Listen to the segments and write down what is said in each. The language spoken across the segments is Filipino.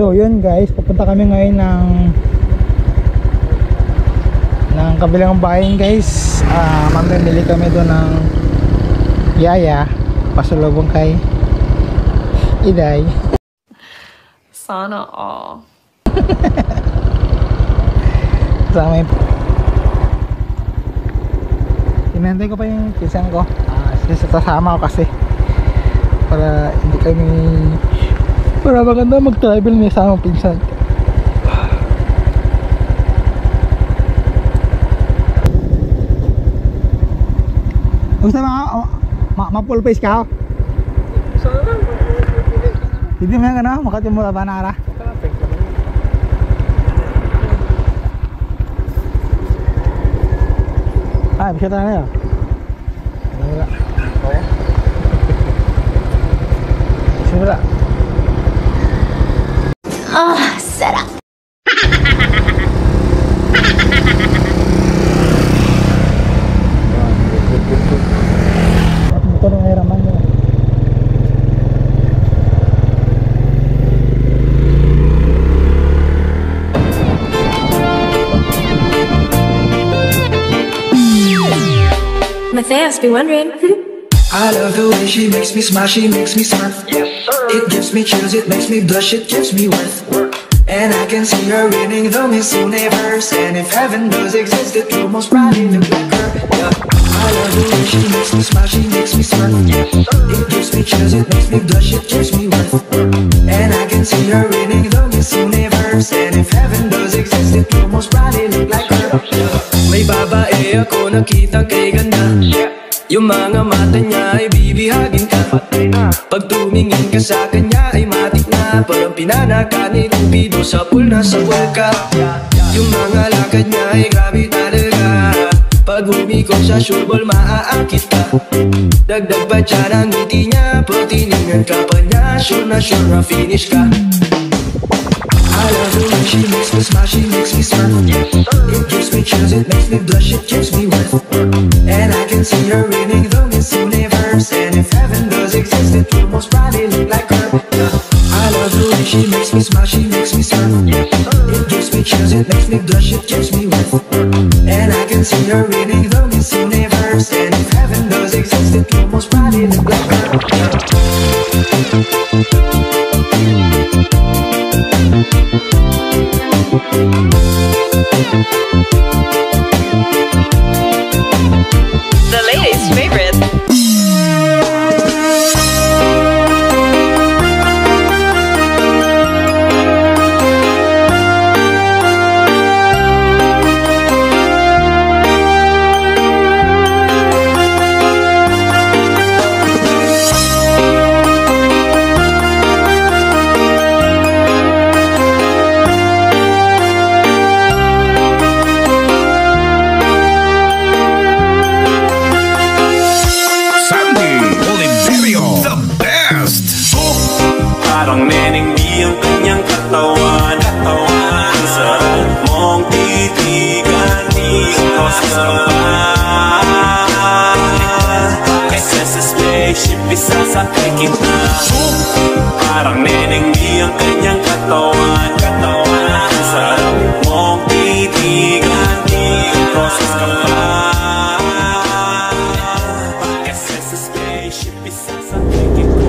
So yun guys, pupunta kami ngayon ng kabilang bayan guys. Mamimili kami doon ng yaya pasalubong kay Iday. Sana all. Kasama yung tinantay ko pa yung pinsan ko. Sasama ko kasi para hindi kami, para maganda mag-travel niya sa aming pinsan. Gusto ma-full face ka? Hindi mo yan ka makati mo ba na ara? Bisa tayo ya? Wala. Sarap. Ito na may raman nila. Matthias be wondering. I love the way she makes me smile, she makes me smile. Yes, sir. It gives me chills, it makes me blush, it gives me worth. And I can see her winning the Miss Universe. And if heaven does exist, it will most probably look like her. Yeah. I love the way she makes me smile, she makes me smile. Yes, it gives me chills, it makes me blush, it gives me worth. And I can see her winning the Miss Universe. And if heaven does exist, it will most probably look like her. May babae ako nakita kay ganda. Yung mga mata niya ay bibihagin ka. Pag tumingin ka sa kanya ay matik na. Parang pinanakan ni Cupido sa pool na sa World Cup. Yung mga lakad niya ay grabe talaga. Pag humikot sa shoreball maaakit ka. Dagdag pa siya ng ngiti niya. Pag tinignan ka pa niya, sure na finish ka. I love the way she makes me smile, she makes me smile. It gives me chills, it makes me blush, it gives me worth. And I can see her winning the Miss Universe. And if heaven does exist, it will most probably look like her. I love the way she makes me smile, she makes me smile. It gives me chills, it makes me blush, it gives me worth. And I can see her winning the Miss Universe. And if heaven does exist, it will most probably look like her. The ladies' favorite. Parang neneng di ang kanyang katawan. Ang sarap mong titigan, di ako sasapan. Kaysa sa spaceship, isasakay kita. Parang neneng di ang kanyang katawan. Ang sarap mong titigan, di ako sasapan. Kaysa sa spaceship, isasakay kita.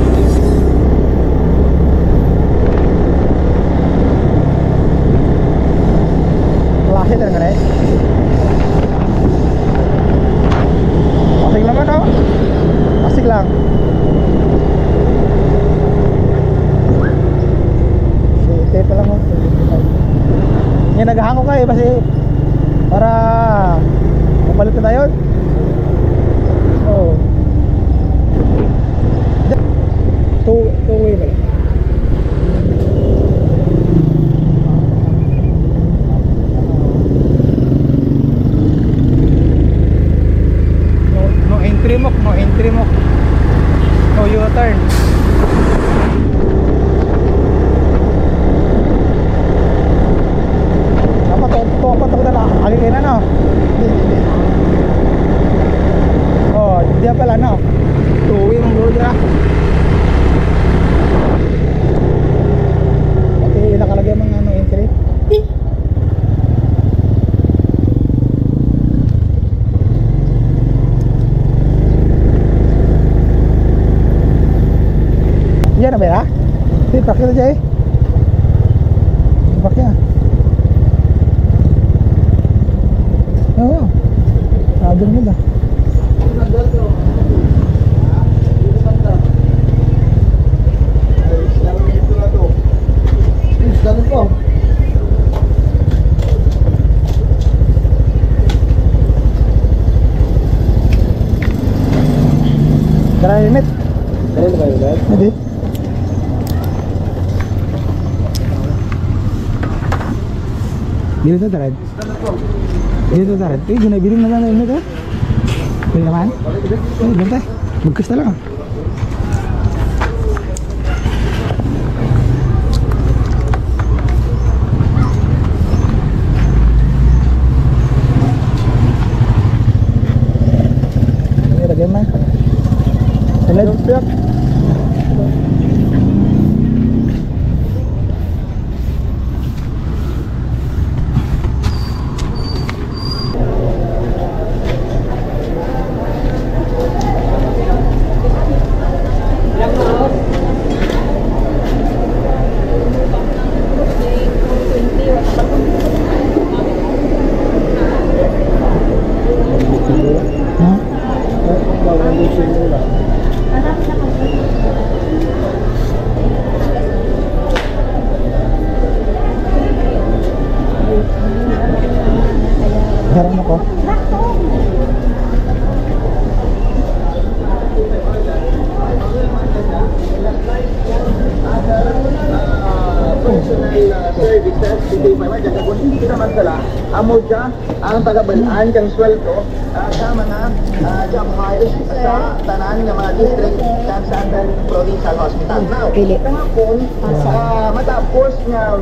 Klase talaga rin. Asik naman oh. Asik lang. Sete pa lang oh. Ngayon naghahango ka eh kasi para mapalit na tayo. Oh. Two-way ba lang? No entry mo. No U-turn. Apa to na agak na no. Diyan na ba ya? Hindi, pakita dyan eh. Pakita. Oo. Sabi mo na. Ganun po. Tara helmet. Kailan ba yun? Hindi. Dito taran. Dito taran. Eh, ginabiling naman helmet ha. Bili naman. Eh, ganda. Magkas na lang. Lagyan man. Salad. Harap ako. Services, hindi pa man kung hindi kita magdala, amo dyan ang tagabalaan kang sweldo sa mga job hires sa tanan ng mga district kan sa provincial hospital. Now, kahapon, matapos nga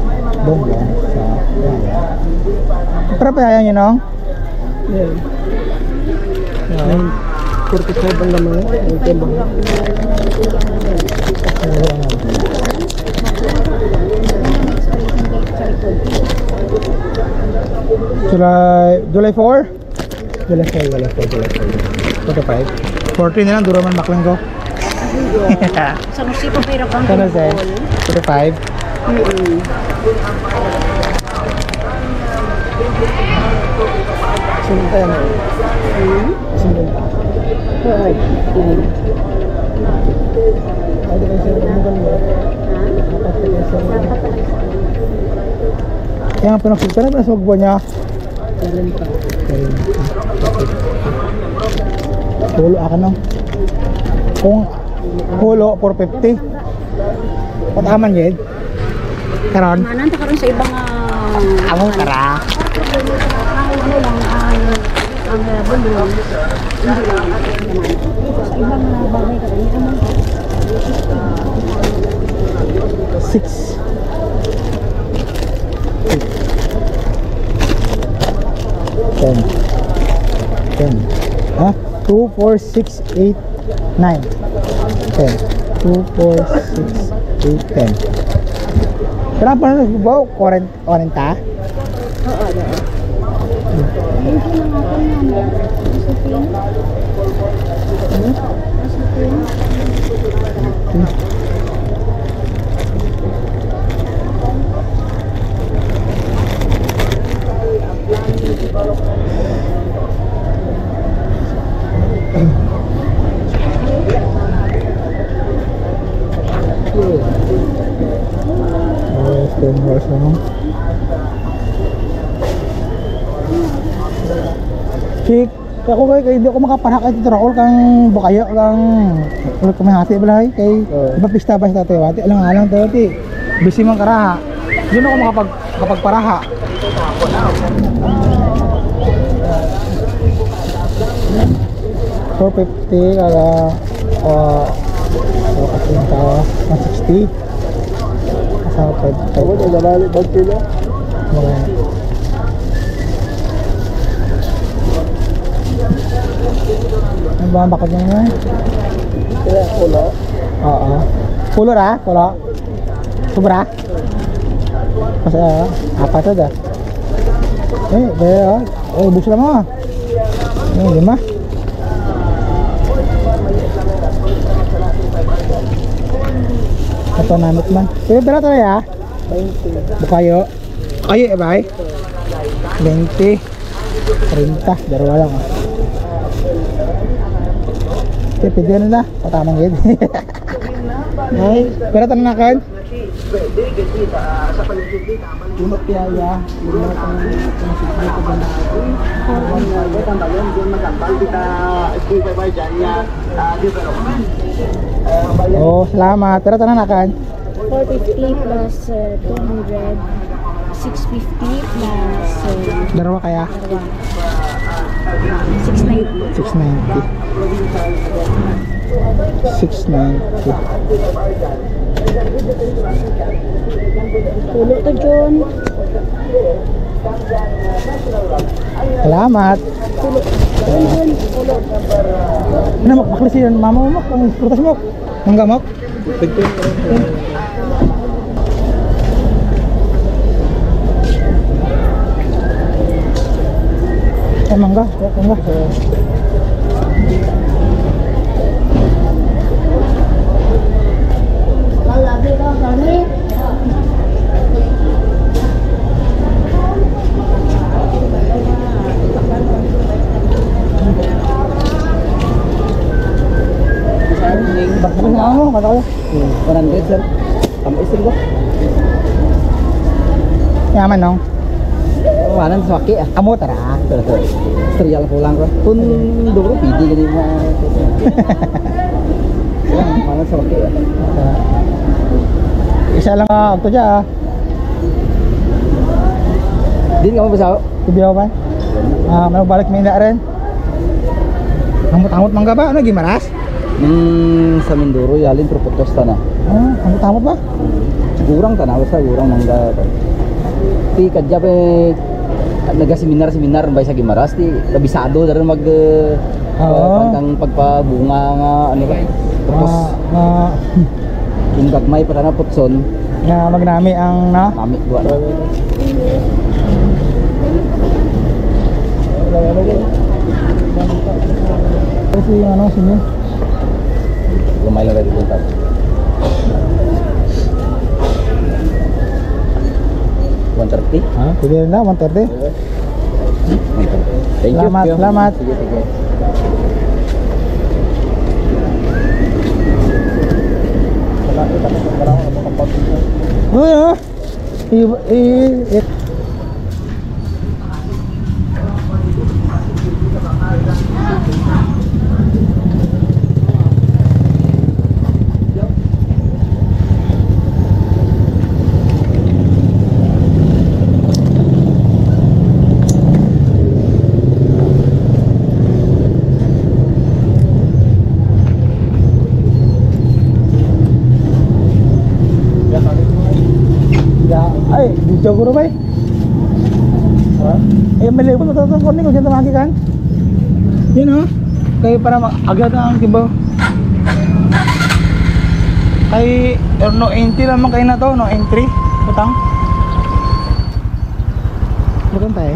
may mga Bongga sa para pa yan yun, no? Yeah. 45 ang laman. Ang timbang. July 4? July 45. 14 na lang, duro man maklang ko. Sa musipo pero kang Kano sa 45? Sinta yan. Sinta. Ada kasi mo ganun. Yang pinaksulta na sa magbuwan niya. Hulo akan no. Kung hulo 450. Pataman yun. Karon. manan ta karon sa ibang Among tara. ano lang ang bulong hindi lang sa ibang bagay karon naman 6. 10. Ha? 2, 4, 6, 8, 9. 10. 2, 4, 6, 8, 10. Kenapa na nagbaw? 40? oo do hindi lang ako naman Cik, ako kay hindi ako makapanak ay titrakol kang bukayo kang ulit kami hati balay kay iba pista ba sa tayo ati alang tayo ti busy man karaha hindi na ako makapagparaha. $450 kada kasinta 160 sa 5 Ako na nabalik bag kilo. Ano ba ang bakit niya naman? Kaya kulo. Oo. Pulo ra? Pulo? Sobra? Kasi apat na da. Kaya bus lang mo. 5. namit man. Pero pala tayo ya? 20. Bukayo. Ayo eh bay. 20. 30. Darawa lang. Okay, pwede na na. Patamang gid. Ay, pero tanong na kan? Lumot kaya ya. Lumot ang siguro ko ba na. Oh, salamat. Pero tanong na kan? 450 plus 200. 650 plus Darawa kaya? 690. 690. 690. Tulo to John. Salamat. Tulo. John. Tulo. Ano makbaklas yun? Mama mo, ang prutas mo. Mangga mo. Mangga. Bakit na ako? Kata ko. 100 sir. Tama isin ko. Yaman nong. Wanan sa waki ah. Amo tara. Serial pulang ko. Pun dulu pidi gini mah. Wanan sa waki ah. Isa lang ako dyan. Din kamu bisa. Tibiyaw ba? Balik Minda rin. Hamot-hamot mangga ba? Ano gimaras? Sa Mindoro yalin terputus tanah. Hamot-hamot ba? Kurang tanah basta kurang mangga. Ti kadya pe naga-seminar bay sa Gimaras ti kabisado dari mag pantang pagpabunga nga ano ba? Tapos yung gagmay pa na putson na magnami ang na nami dua na. kasi yung ano sini Lumay lang rin punta. Pwede na 130. Thank you. Salamat. Sige. Oh, ay, video guru bay. Mali ko matutong ko ning dyan tamagi kan. Yun oh. Kay para agad ang tibaw. Kay no entry lamang kay na to, no entry. Utang. Bukan tayo.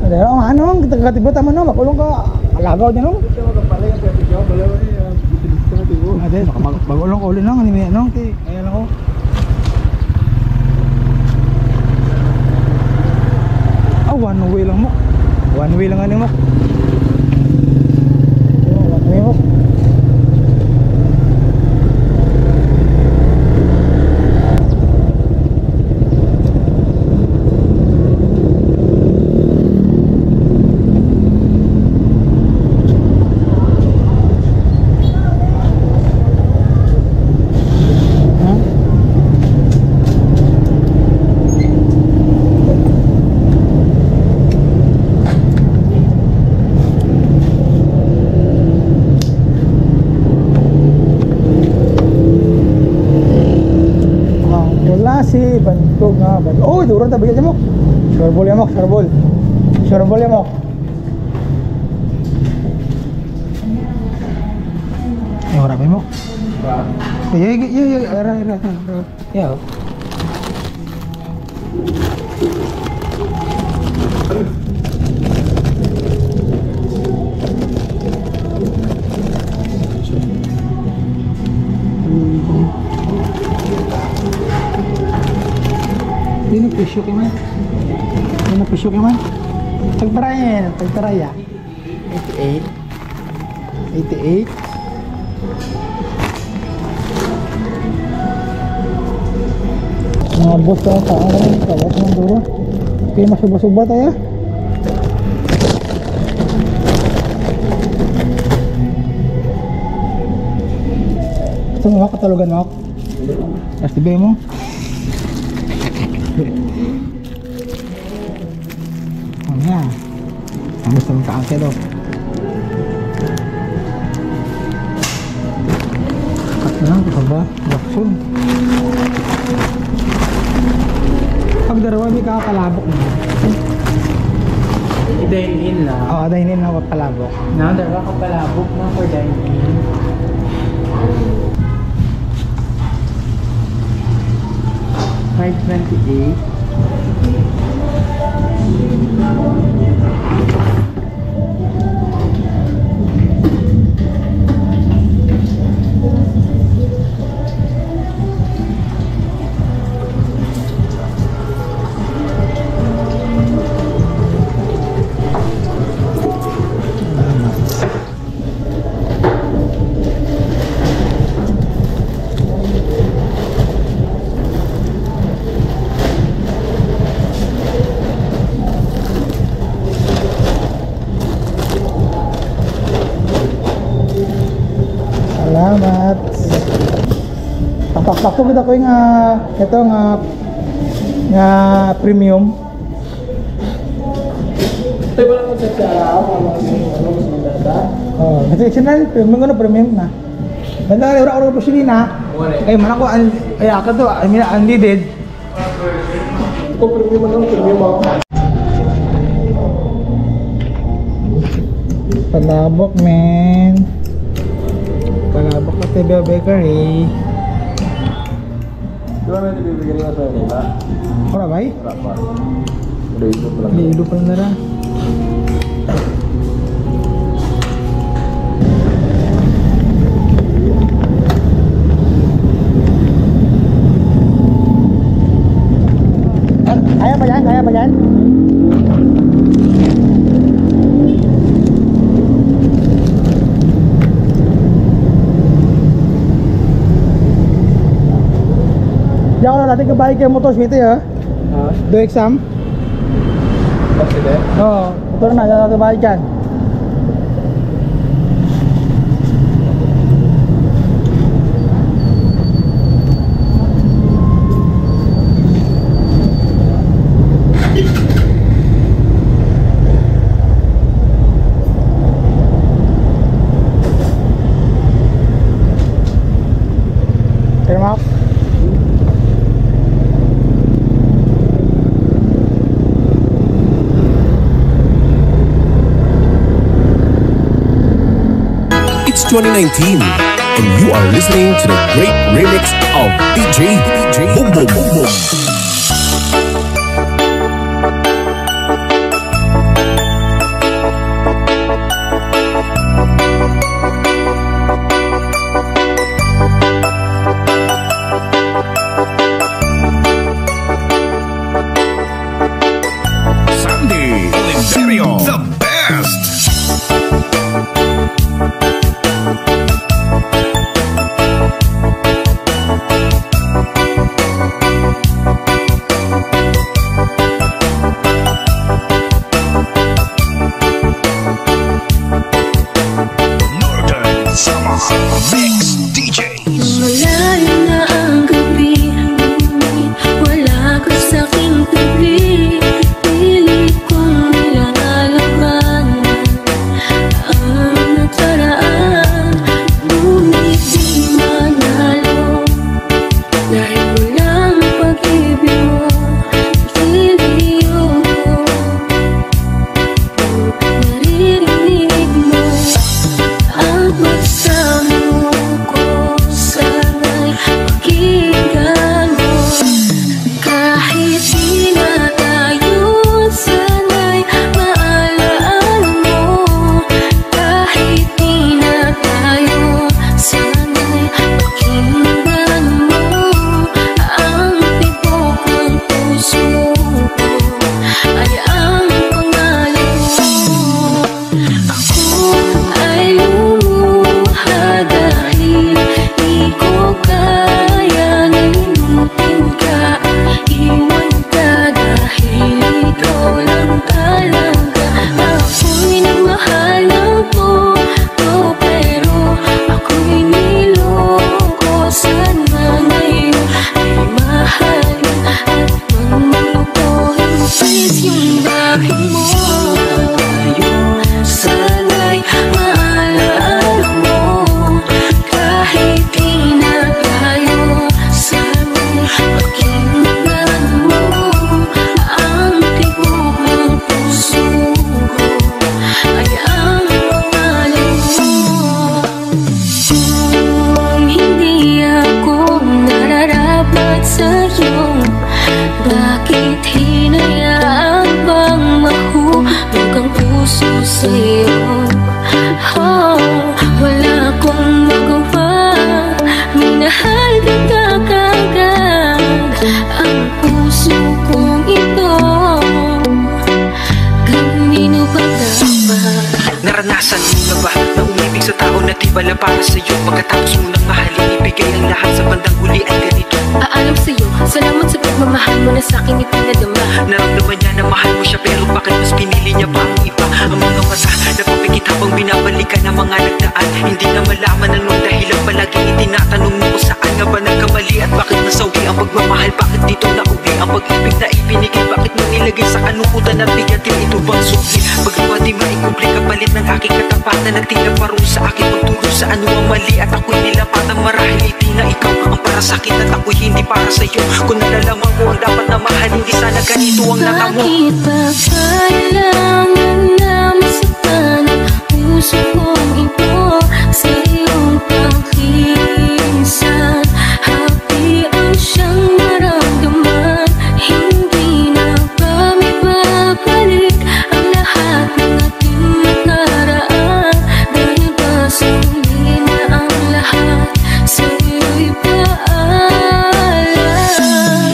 Ada orang ano, kita katiba tama no, makulong ka. Alagaw niya no. Ada, bagulong ko ulit lang, anime nong ti. Ayan ako. One way lang mo. One way lang ano mo. One way mo. Si bantog nga ba? Oh, durang tabi mo. Surebol mo, surebol. Surebol mo. Eh, ora mo. Era. Ya. pisyo kayo man. May na pisyo kayo man. Pagbaraya, pagbaraya. 88. 88. Mga boss na tao na rin, kawat ng duro. Kaya masuba-suba tayo. Ito mo, katalogan mo. Tapos diba mo? Ano yan? Ang gusto mong kaangkit o. Kat na lang, ito ba? Baksun. Pag darawa, may kakakalabok mo. I-dine-in na. Oo, dahil hindi na ako palabok. Na, darawa ka palabok na for dine-in. $5.28. Salamat. Pakpak ko kita ko yung ito nga premium. Ito ba lang sa araw? Ano mas maganda? Oh, kasi sinal premium na. Banda na ora po sila na. Kay man ako ay ako to, I mean unleaded. Ito premium ako. Palabok, men. Palabok ka Tebeo Bakery. Di ba may nabibigyan nga sa nila? Ora ba? Wala pa. Udah pa lang. Lido pa lang nara. Kaya ba yan? Kaya ba yan? Diyan ko na natin kabahay kayo motor sweetie ha? Do exam? Kasi din? Oo, motor na, diyan natin kabahay dyan. Terima kasih. It's 2019, and you are listening to the great remix of DJ Boom Boom Boom Boom. Sandy Oliverio, the best. Northern Summer Mix DJs. Malayo na ang gabi, wala ka sa'king tabi. Pilit kong nilalaban sa'yo. Oh, wala akong magawa, minahal kita kagad. Ang puso kong ito, kanino ba dapat? Naranasan mo na ba na umibig sa tao na di pala para sa'yo? Pagkatapos mo nang mahalin, ibigay ang lahat sa bandang huli ay ganito. Aalam sa'yo, salamat sa pagmamahal mo na sa'kin ipinadama. Naramdaman niya na mahal mo siya, pero bakit mas pinili niya pa ang iba? Ang mga mata na papikit habang binabalikan ng mga nagdaan. Hindi na malaman anong dahilan, palagi itinatanong mo kung saan nga ba nagkamali. At bakit nasawi ang pagmamahal, bakit dito nauwi ang pag-ibig na ibinigay? Bakit mo nilagay sa kanukutan at bigatin? Ito bang suki? Pagkawa di maikumpli kapalit ng aking katapatan. Nagtila parusa sa akin pagturo sa ano ang mali. At ako'y nilapatan marahil hindi na ikaw ang para sa'kin at ako'y hindi para sa'yo. Kung nalalaman ko ang dapat na mahal, hindi sana ganito ang natamo. Bakit ba kailangan na masaktan ang puso kong ito sa iyong pangkinsan? Happy ang siyang maramdaman, hindi na ba may babalik ang lahat ng ating nakaraan? Dahil ba suli na ang lahat, sa'yo'y paalam.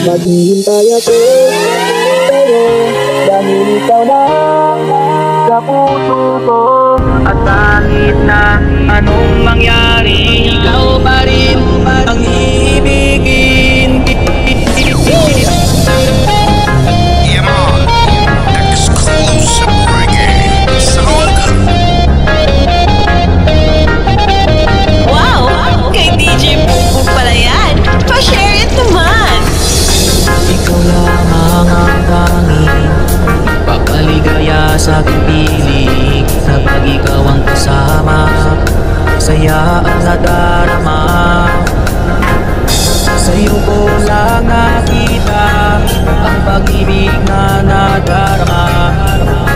Maghihintay ako sa'yo dahil ikaw na sa puso ko. At kahit na anong mangyari, ikaw pa rin ang iibigin. Yeah, man. Exclusive reggae sound. Wow! Kay DJ Bumbong pala yan. Pa-share it naman. Ikaw lamang ang tanging pagkaligaya sa aking piling. Kapag ikaw ang kasama, saya ang nadarama. Sa'yo ko lang nakita ang pag-ibig na nadarama.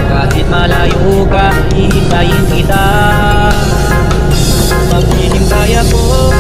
Kahit malayo ka, hihintayin kita. Maghihintay ako